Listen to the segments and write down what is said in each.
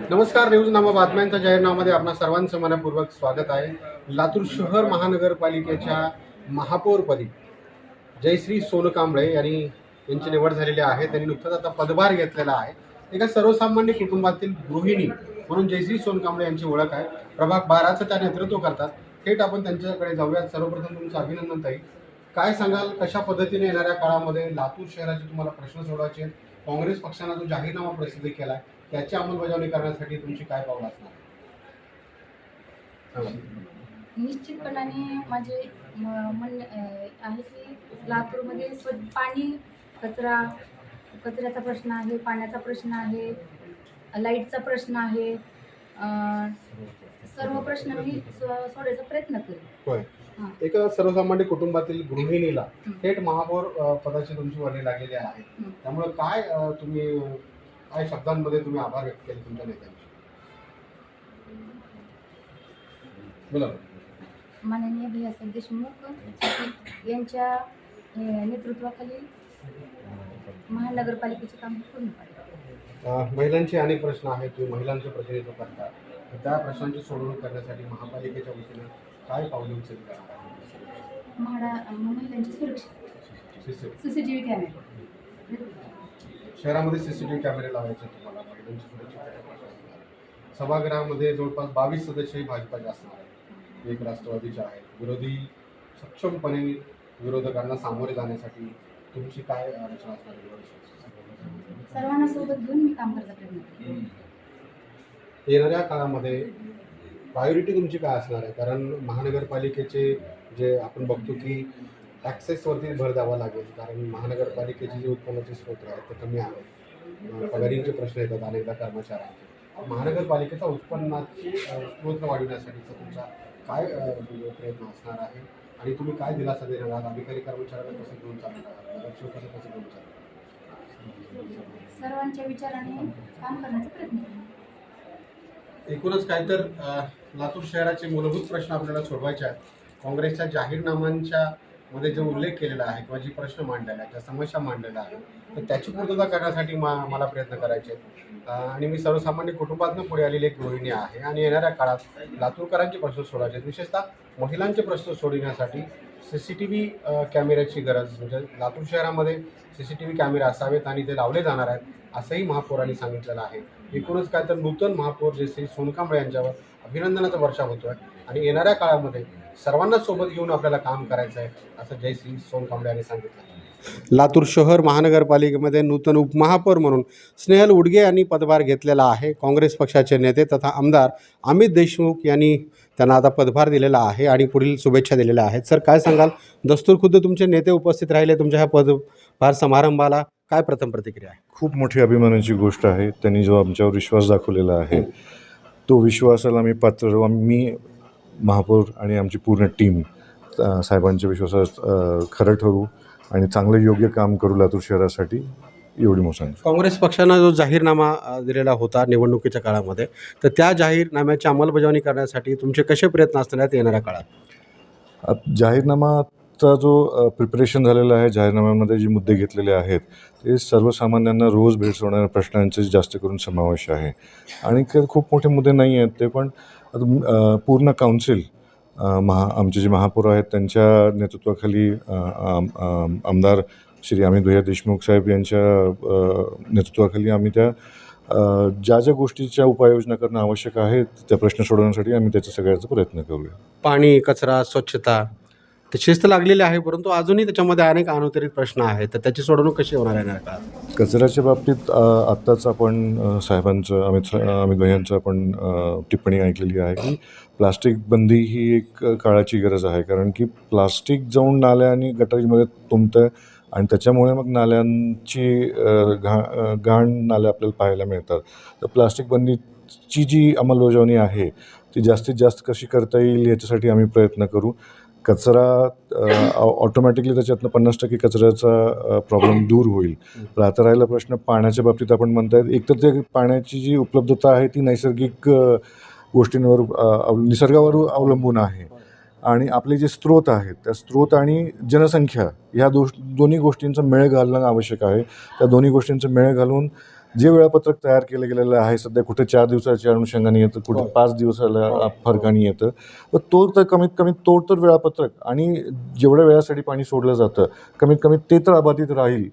नमस्कार. न्यूजनामा बातम्यांच्या जाहीरनाम्यामध्ये आपणा सर्वांचं मनपूर्वक स्वागत आहे. लातूर शहर महानगरपालिकेच्या महापौरपदी जयश्री सोनकांबळे यांची निवड झालेली आहे. त्यांनी नुकताच आता पदभार घेतलेला आहे. एका सर्वसामान्य कुटुंबातील गृहिणी म्हणून जयश्री सोनकांबळे यांची ओळख आहे. प्रभाग 12चं त्या नेतृत्व करतात. थेट आपण त्यांच्याकडे जाऊयात. सर्वप्रथम तुमचं अभिनंदन ताई. काय सांगाल, कशा पद्धतीने येणाऱ्या काळामध्ये लातूर शहराचे तुम्हाला प्रश्न सोडवायचे, काँग्रेस पक्षानं जो जाहीरनामा प्रसिद्ध केला आहे त्याची अंमलबजावणी करण्यासाठी तुमची काय पावलं असणार? निश्चितपणाने माझे म्हणणे आहे की लातूरमध्ये पाणी, कचऱ्याचा प्रश्न आहे, पाण्याचा प्रश्न आहे, लाईटचा प्रश्न आहे. सर्व प्रश्न मी सोडवायचा प्रयत्न करेन. होय. एका सर्वसामान्य कुटुंबातील गृहिणीला थेट महापौर पदाची तुमची वर्णी लागलेली आहे. त्यामुळे काय शब्दांमध्ये तुम्ही आभार व्यक्त केले तुमच्या नेत्यांचे? बोला. माननीय भैयासाहेब देशमुख यांच्या नेतृत्वाखाली महानगरपालिकेचे काम पूर्ण पाडले. महिलांचे अनेक प्रश्न आहेत. तुम्ही महिलांचं प्रतिनिधित्व करता. त्या प्रश्नांची सोडवणूक करण्यासाठी महापालिकेच्या वतीने काय पावले उचलली जाणार आहे? महिलांची सुरक्षा, CCTV कॅमेरे शहरामध्ये CCTV कॅमेरे लावायचे तुम्हाला. महिलांची सुरक्षा सभागृहामध्ये जवळपास 22 सदस्य भाजपाचे असणार आहेत, एक राष्ट्रवादीचे आहेत. विरोधी सक्षमपणे विरोधकांना सामोरे जाण्यासाठी तुमची काय रचना असणार आहे? सर्वांना सोबत घेऊन मी काम करायचा प्रयत्न करेन. येणाऱ्या काळामध्ये प्रायोरिटी तुमची काय असणार आहे? कारण महानगरपालिकेचे जे आपण बघतो की ॲक्सेसवरती भर द्यावा लागेल, कारण महानगरपालिकेचे जे उत्पन्नाचे स्रोत आहेत ते कमी आहेत. पगारींचे प्रश्न येतात अनेकदा कर्मचाऱ्यांचे. महानगरपालिकेचा उत्पन्नाची स्रोत वाढवण्यासाठीचा तुमचा काय प्रयत्न असणार आहे आणि तुम्ही काय दिलासा देणार आहात? अधिकारी कर्मचाऱ्यांना कसं घेऊन चालणार आहात? लक्ष्यकांना कसं घेऊन चालणार? सर्वांच्या विचाराने काम करण्याचा प्रयत्न करेन. एकूणच काय तर लातूर शहराचे मूलभूत प्रश्न आपल्याला सोडवायचे आहेत. काँग्रेसच्या जाहीरनाम्यांच्या मध्ये जो उल्लेख केलेला आहे किंवा जी प्रश्न मांडलेला आहे, ज्या समस्या मांडलेल्या आहेत, तर त्याची पूर्तता करण्यासाठी मला प्रयत्न करायचे आहेत. आणि मी सर्वसामान्य कुटुंबातून पुढे आलेली एक गृहिणी आहे आणि येणाऱ्या काळात लातूरकरांचे प्रश्न सोडवायचे आहेत. विशेषतः महिलांचे प्रश्न सोडविण्यासाठी CCTV कॅमेऱ्याची गरज, म्हणजे लातूर शहरामध्ये CCTV कॅमेरे असावेत आणि ते लावले जाणार आहेत असंही महापौरांनी सांगितलेलं आहे. एकूणच काय तर नूतन महापौर जयश्री सोनकांबळे यांच्यावर अभिनंदनाचा वर्षा होतो आहे आणि येणाऱ्या काळामध्ये सर्वांना सोबत घेऊन आपल्याला काम करायचं आहे असं जयश्री सोनकांबळे यांनी सांगितलं. लातूर शहर महानगरपालिकेमध्ये नूतन उपमहापौर म्हणून स्नेहल उडगे यांनी पदभार घेतलेला आहे. काँग्रेस पक्षाचे नेते तथा आमदार अमित देशमुख यांनी त्यांना आता पदभार दिलेला आहे आणि पुढील शुभेच्छा दिलेल्या आहेत. सर, काय सांगाल? दस्तूरखुद्द तुमचे नेते उपस्थित राहिले तुमच्या ह्या पदभार समारंभाला. काय प्रथम प्रतिक्रिया आहे? खूप मोठी अभिमानाची गोष्ट आहे. त्यांनी जो आमच्यावर विश्वास दाखवलेला आहे तो विश्वासाला मी पात्र, मी महापौर आणि आमची पूर्ण टीम साहेबांच्या विश्वासात खरं ठरू आणि चांगलं योग्य काम करू लातूर शहरासाठी, एवढी मोठी सांगतो. काँग्रेस पक्षानं जो जाहीरनामा दिलेला होता निवडणुकीच्या काळामध्ये, तर त्या जाहीरनाम्याची अंमलबजावणी करण्यासाठी तुमचे कसे प्रयत्न असणार आहेत येणाऱ्या काळात? जाहीरनामाचा जो प्रिपरेशन झालेला आहे, जाहीरनाम्यामध्ये जी मुद्दे घेतलेले आहेत ते सर्वसामान्यांना रोज भेडसावणाऱ्या प्रश्नांचे जास्त करून समावेश आहे आणि खूप मोठे मुद्दे नाही आहेत ते, पण पूर्ण काउन्सिल आमचे जे महापौर आहेत त्यांच्या नेतृत्वाखाली आमदार श्री अमित भैया देशमुख साहेब यांच्या नेतृत्वाखाली आम्ही त्या ज्या गोष्टीच्या उपाययोजना करणं आवश्यक आहे त्या प्रश्न सोडवण्यासाठी आम्ही त्याचा सगळ्याचा प्रयत्न करूया. पाणी, कचरा, स्वच्छता ते शिस्त लागलेली आहे, परंतु अजूनही त्याच्यामध्ये अनेक अनुत्तरित प्रश्न आहेत, तर त्याची सोडवणूक कशी होणार आहे का? कचऱ्याच्या बाबतीत आत्ताच आपण साहेबांचं अमित भैयांचं आपण टिप्पणी ऐकलेली आहे की प्लास्टिक बंदी ही एक काळाची गरज आहे, कारण की प्लास्टिक जाऊन नाल्या आणि गटारीमध्ये तुंबतं आणि त्याच्यामुळे मग नाल्यांची घाण नाल्या आपल्याला पाहायला मिळतात. तर प्लास्टिक बंदीची जी अंमलबजावणी आहे ती जास्तीत जास्त कशी करता येईल याच्यासाठी आम्ही प्रयत्न करू. कचरा ऑटोमॅटिकली त्याच्यातनं 50% कचऱ्याचा प्रॉब्लेम दूर होईल. तर आता राहिला प्रश्न पाण्याच्या बाबतीत. आपण म्हणतायत एकतर ते पाण्याची जी उपलब्धता आहे ती नैसर्गिक गोष्टींवर निसर्गावर अवलंबून आहे आणि आपले जे स्रोत आहेत त्या स्रोत आणि जनसंख्या ह्या दोन्ही गोष्टींचा मेळ घालणं आवश्यक आहे. त्या दोन्ही गोष्टींचा मेळ घालून जे वेळापत्रक तयार केलं गेलेलं आहे सध्या कुठे 4 दिवसाच्या अनुषंगाने येतं, कुठे 5 दिवसाला फरकाने येतं, तर तो तर कमीत कमी तो तर वेळापत्रक आणि जेवढ्या वेळासाठी पाणी सोडलं जातं कमीत कमी ते तर अबाधित राहील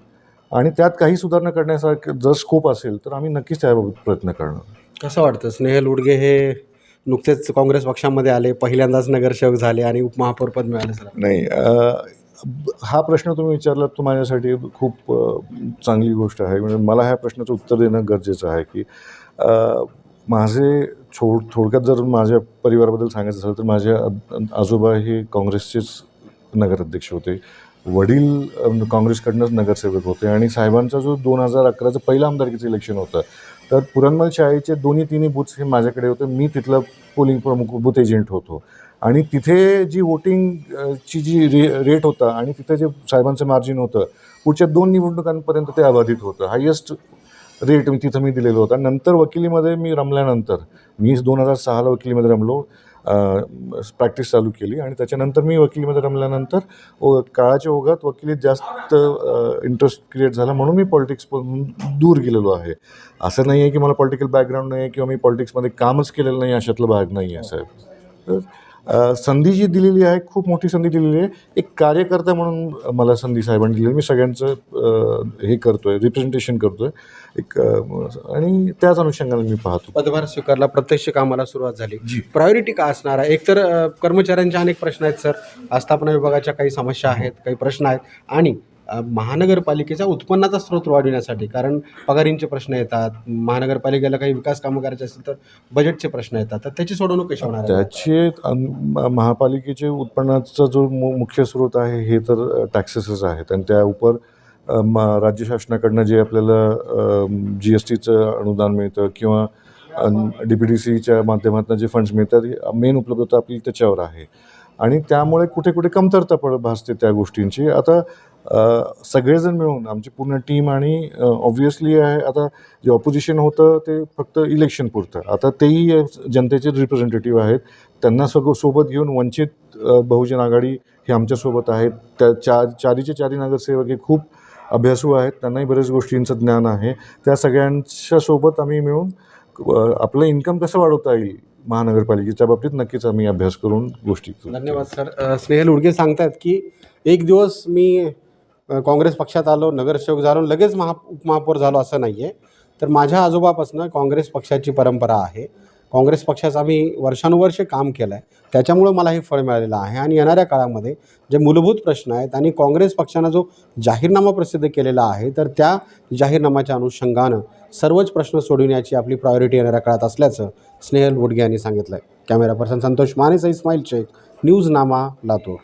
आणि त्यात काही सुधारणा करण्यासारखं जर स्कोप असेल तर आम्ही नक्कीच त्याबाबत प्रयत्न करणार. कसं वाटतं स्नेहल उडगे हे नुकतेच काँग्रेस पक्षामध्ये आले, पहिल्यांदाच नगरसेवक झाले आणि उपमहापौरपद मिळालं सर? नाही, हा प्रश्न तुम्ही विचारलात तो माझ्यासाठी खूप चांगली गोष्ट आहे. म्हणजे मला ह्या प्रश्नाचं उत्तर देणं गरजेचं आहे की माझे थोडक्यात जर माझ्या परिवाराबद्दल सांगायचं झालं तर माझे आजोबा हे काँग्रेसचेच नगराध्यक्ष होते, वडील काँग्रेसकडनंच नगरसेवक होते आणि साहेबांचा जो 2011चं पहिलं आमदारकीचं इलेक्शन होतं तर पुरणमल शाळेचे तिन्ही बूथ्स हे माझ्याकडे होते. मी तिथला पोलिंग प्रमुख बूथ एजंट होतो आणि तिथे जी वोटिंगची जी रेट होता आणि तिथे जे साहेबांचं मार्जिन होतं पुढच्या 2 निवडणुकांपर्यंत ते अबाधित होतं. हायेस्ट रेट तिथं मी दिलेलं होतं. नंतर वकिलीमध्ये मी रमल्यानंतर मी 2006ला वकिलीमध्ये रमलो, प्रॅक्टिस चालू केली आणि त्याच्यानंतर मी वकिलीमध्ये रमल्यानंतर काळाच्या ओघात वकिलीत जास्त इंटरेस्ट क्रिएट झाला म्हणून मी पॉलिटिक्सपासून दूर गेलेलो आहे. असं नाही आहे की मला पॉलिटिकल बॅकग्राऊंड नाही आहे किंवा मी पॉलिटिक्समध्ये कामच केलेलं नाही अशातला भाग नाही आहे साहेब. तर संधी जी दिलेली आहे खूप मोठी संधी दिलेली आहे. एक कार्यकर्ता म्हणून मला संधी साहेबांनी दिली. मी सगळ्यांचं हे करतो आहे, रिप्रेझेंटेशन करतो आहे एक आणि त्याच अनुषंगाने मी पाहतो. पदभार स्वीकारला, प्रत्यक्ष कामाला सुरुवात झाली. प्रायोरिटी का असणार आहे? एकतर कर्मचाऱ्यांचे अनेक प्रश्न आहेत सर, आस्थापना विभागाच्या काही समस्या आहेत, काही प्रश्न आहेत आणि महानगरपालिकेचा उत्पन्नाचा स्रोत वाढविण्यासाठी, कारण पगारींचे प्रश्न येतात, महानगरपालिकेला काही विकास कामं करायचे असतील तर बजेटचे प्रश्न येतात, तर त्याची सोडवणूक कशी होणार आहे? त्याचे महापालिकेचे उत्पन्नाचा जो मुख्य स्रोत आहे हे तर टॅक्सेसच आहेत आणि त्या उपर राज्य शासनाकडनं जे आपल्याला GSTचं अनुदान मिळतं किंवा DPDCच्या माध्यमातून जे फंड्स मिळतात मेन उपलब्धता आपली त्याच्यावर आहे आणि त्यामुळे कुठे कुठे कमतरता भासते त्या गोष्टींची. आता सगळेजण मिळून आमची पूर्ण टीम आणि ऑब्व्हियसली आहे आता जे ऑपोजिशन होतं ते फक्त इलेक्शनपुरतं, आता तेही जनतेचे रिप्रेझेंटेटिव्ह आहेत, त्यांना सोबत घेऊन वंचित बहुजन आघाडी हे आमच्यासोबत आहेत. त्या चारीचे चारी नगरसेवक हे खूप अभ्यासू आहेत, त्यांनाही बऱ्याच गोष्टींचं ज्ञान आहे. त्या सगळ्यांच्या सोबत आम्ही मिळून आपलं इन्कम कसं वाढवता येईल महानगरपालिकेच्या बाबतीत नक्कीच आम्ही अभ्यास करून गोष्टी. धन्यवाद सर. स्नेहल उडगे सांगतात की एक दिवस मी काँग्रेस पक्षात आलो, नगरसेवक झालो, लगेच उपमहापौर झालो असं नाही आहे. तर माझ्या आजोबापासून काँग्रेस पक्षाची परंपरा आहे. काँग्रेस पक्षाचं आम्ही वर्षानुवर्षे काम केलं आहे, त्याच्यामुळं मला हे फळ मिळालेलं आहे आणि येणाऱ्या काळामध्ये जे मूलभूत प्रश्न आहेत आणि काँग्रेस पक्षानं जो जाहीरनामा प्रसिद्ध केलेला आहे तर त्या जाहीरनामाच्या अनुषंगानं सर्वच प्रश्न सोडविण्याची आपली प्रायोरिटी येणाऱ्या काळात असल्याचं स्नेहल उडगे यांनी सांगितलं आहे. कॅमेरा पर्सन संतोष मानेचा इस्माईल शेख, न्यूज नामा, लातूर.